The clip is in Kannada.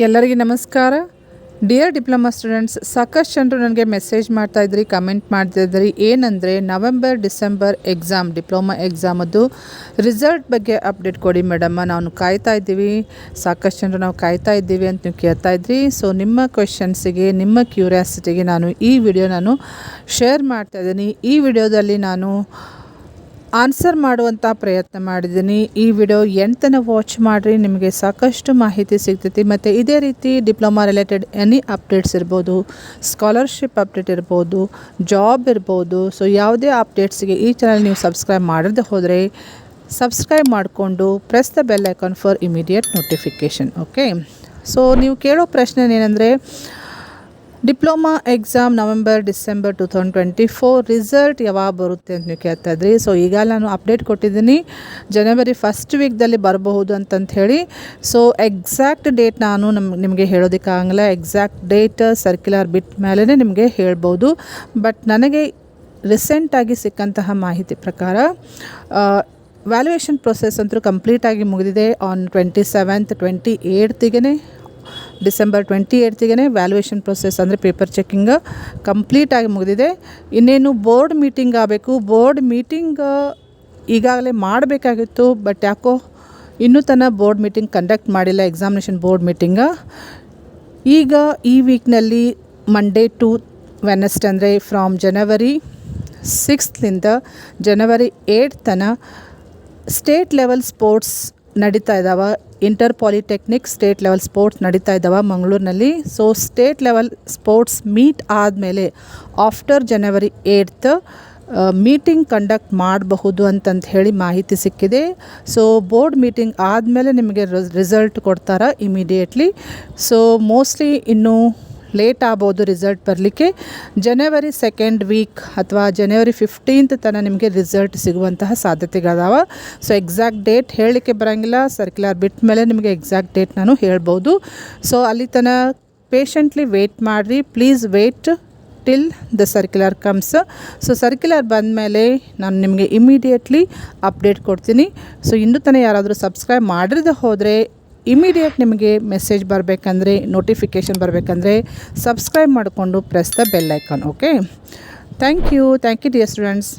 ಎಲ್ಲರಿಗೂ ನಮಸ್ಕಾರ. ಡಿಯರ್ ಡಿಪ್ಲೊಮಾ ಸ್ಟೂಡೆಂಟ್ಸ್, ಸಾಕಷ್ಟು ಜನರು ನನಗೆ ಮೆಸೇಜ್ ಮಾಡ್ತಾಯಿದ್ರಿ, ಕಮೆಂಟ್ ಮಾಡ್ತಾಯಿದ್ರಿ. ಏನಂದರೆ ನವೆಂಬರ್ ಡಿಸೆಂಬರ್ ಎಕ್ಸಾಮ್, ಡಿಪ್ಲೊಮಾ ಎಕ್ಸಾಮದ್ದು ರಿಸಲ್ಟ್ ಬಗ್ಗೆ ಅಪ್ಡೇಟ್ ಕೊಡಿ ಮೇಡಮ್ಮ, ನಾವು ಕಾಯ್ತಾ ಇದ್ದೀವಿ. ಸಾಕಷ್ಟು ಜನರು ನಾವು ಕಾಯ್ತಾ ಇದ್ದೀವಿ ಅಂತ ನೀವು ಕೇಳ್ತಾ ಇದ್ರಿ. ಸೊ ನಿಮ್ಮ ಕ್ವೆಶನ್ಸಿಗೆ, ನಿಮ್ಮ ಕ್ಯೂರಿಯಾಸಿಟಿಗೆ ನಾನು ಈ ವಿಡಿಯೋ ಶೇರ್ ಮಾಡ್ತಾಯಿದ್ದೀನಿ. ಈ ವಿಡಿಯೋದಲ್ಲಿ ನಾನು ಆನ್ಸರ್ ಮಾಡುವಂಥ ಪ್ರಯತ್ನ ಮಾಡಿದ್ದೀನಿ. ಈ ವಿಡಿಯೋ ಎಂಟನ ವಾಚ್ ಮಾಡಿರಿ, ನಿಮಗೆ ಸಾಕಷ್ಟು ಮಾಹಿತಿ ಸಿಗ್ತೈತಿ. ಮತ್ತು ಇದೇ ರೀತಿ ಡಿಪ್ಲೊಮಾ ರಿಲೇಟೆಡ್ ಎನಿ ಅಪ್ಡೇಟ್ಸ್ ಇರ್ಬೋದು, ಸ್ಕಾಲರ್ಶಿಪ್ ಅಪ್ಡೇಟ್ ಇರ್ಬೋದು, ಜಾಬ್ ಇರ್ಬೋದು. ಸೊ ಯಾವುದೇ ಅಪ್ಡೇಟ್ಸಿಗೆ ಈ ಚಾನಲ್ ನೀವು ಸಬ್ಸ್ಕ್ರೈಬ್ ಮಾಡದೆ ಹೋದರೆ ಸಬ್ಸ್ಕ್ರೈಬ್ ಮಾಡಿಕೊಂಡು press the bell icon for immediate notification. Okay, so ನೀವು ಕೇಳೋ ಪ್ರಶ್ನೆ ಏನಂದರೆ, diploma exam November December 2024 result ಯಾವಾಗ ಬರುತ್ತೆ ಅಂತ ನೀವು ಕೇಳ್ತಾ ಇದ್ರಿ. ಸೊ ಈಗ ನಾನು ಅಪ್ಡೇಟ್ ಕೊಟ್ಟಿದ್ದೀನಿ, ಜನವರಿ ಫಸ್ಟ್ ವೀಕ್ದಲ್ಲಿ ಬರಬಹುದು ಅಂತಂತ ಹೇಳಿ. ಸೊ ಎಕ್ಸಾಕ್ಟ್ ಡೇಟ್ ನಾನು ನಿಮಗೆ ಹೇಳೋದಕ್ಕಾಗಲ್ಲ. ಎಕ್ಸಾಕ್ಟ್ ಡೇಟ್ ಸರ್ಕ್ಯುಲರ್ ಬಿಟ್ಟ ಮೇಲೆ ನಿಮಗೆ ಹೇಳ್ಬೋದು. ಬಟ್ ನನಗೆ ರೀಸೆಂಟಾಗಿ ಸಿಕ್ಕಂತಹ ಮಾಹಿತಿ ಪ್ರಕಾರ ವ್ಯಾಲ್ಯೂಯೇಷನ್ ಪ್ರೊಸೆಸ್ ಅಂತೂ ಕಂಪ್ಲೀಟಾಗಿ ಮುಗಿದಿದೆ. ಆನ್ 27th 28ಗೆ ಡಿಸೆಂಬರ್ 28ಗೆ ವ್ಯಾಲ್ಯೂಯೇಷನ್ ಪ್ರೊಸೆಸ್ ಅಂದರೆ ಪೇಪರ್ ಚೆಕ್ಕಿಂಗ್ ಕಂಪ್ಲೀಟಾಗಿ ಮುಗಿದಿದೆ. ಇನ್ನೇನು ಬೋರ್ಡ್ ಮೀಟಿಂಗ್ ಆಗಬೇಕು. ಬೋರ್ಡ್ ಮೀಟಿಂಗ್ ಈಗಾಗಲೇ ಮಾಡಬೇಕಾಗಿತ್ತು, ಬಟ್ ಯಾಕೋ ಇನ್ನೂ ತನಕ ಬೋರ್ಡ್ ಮೀಟಿಂಗ್ ಕಂಡಕ್ಟ್ ಮಾಡಿಲ್ಲ, ಎಕ್ಸಾಮಿನೇಷನ್ ಬೋರ್ಡ್ ಮೀಟಿಂಗ. ಈಗ ಈ ವೀಕ್ನಲ್ಲಿ ಮಂಡೇ ಟು ವೆಡ್ನೆಸ್ಡೇ ಅಂದರೆ ಫ್ರಾಮ್ ಜನವರಿ 6th ಜನವರಿ 8th ತನಕ ಸ್ಟೇಟ್ ಲೆವೆಲ್ ಸ್ಪೋರ್ಟ್ಸ್ ನಡೀತಾ ಇದ್ದಾವೆ. Inter polytechnic state level sports ನಡೀತಾ ಇದ್ದಾವೆ ಮಂಗಳೂರಿನಲ್ಲಿ. So state level sports meet ಆದಮೇಲೆ ಆಫ್ಟರ್ ಜನವರಿ 8th ಮೀಟಿಂಗ್ ಕಂಡಕ್ಟ್ ಮಾಡಬಹುದು ಅಂತಂತ ಹೇಳಿ ಮಾಹಿತಿ ಸಿಕ್ಕಿದೆ. ಸೊ ಬೋರ್ಡ್ ಮೀಟಿಂಗ್ ಆದಮೇಲೆ ನಿಮಗೆ ರಿಸಲ್ಟ್ ಕೊಡ್ತಾರೆ ಇಮಿಡಿಯೇಟ್ಲಿ. ಸೊ ಮೋಸ್ಟ್ಲಿ ಇನ್ನೂ ಲೇಟ್ ಆಗ್ಬೋದು ರಿಸಲ್ಟ್ ಬರಲಿಕ್ಕೆ. ಜನವರಿ 2nd ವೀಕ್ ಅಥವಾ ಜನವರಿ 15th ತನಕ ನಿಮಗೆ ರಿಸಲ್ಟ್ ಸಿಗುವಂತಹ ಸಾಧ್ಯತೆಗಳಿದಾವೆ. ಸೊ ಎಕ್ಸಾಕ್ಟ್ ಡೇಟ್ ಹೇಳಲಿಕ್ಕೆ ಬರೋಂಗಿಲ್ಲ, ಸರ್ಕ್ಯುಲರ್ ಬಿಟ್ಟ ಮೇಲೆ ನಿಮಗೆ ಎಕ್ಸಾಕ್ಟ್ ಡೇಟ್ ನಾನು ಹೇಳ್ಬೋದು. ಸೊ ಅಲ್ಲಿ ತನಕ ಪೇಷಂಟ್ಲಿ ವೆಯ್ಟ್ ಮಾಡಿರಿ, please weight till the circular comes. So circular ಬಂದ ಮೇಲೆ ನಾನು ನಿಮಗೆ ಇಮಿಡಿಯೇಟ್ಲಿ ಅಪ್ಡೇಟ್ ಕೊಡ್ತೀನಿ. ಸೊ ಇನ್ನೂ ತನಕ ಯಾರಾದರೂ ಸಬ್ಸ್ಕ್ರೈಬ್ ಮಾಡಿರದೆ ಹೋದರೆ ಇಮಿಡಿಯೇಟ್ ನಿಮಗೆ ಮೆಸೇಜ್ ಬರಬೇಕಂದ್ರೆ, ನೋಟಿಫಿಕೇಷನ್ ಬರಬೇಕಂದ್ರೆ ಸಬ್ಸ್ಕ್ರೈಬ್ ಮಾಡಿಕೊಂಡು press the bell icon. Okay, thank you dear students.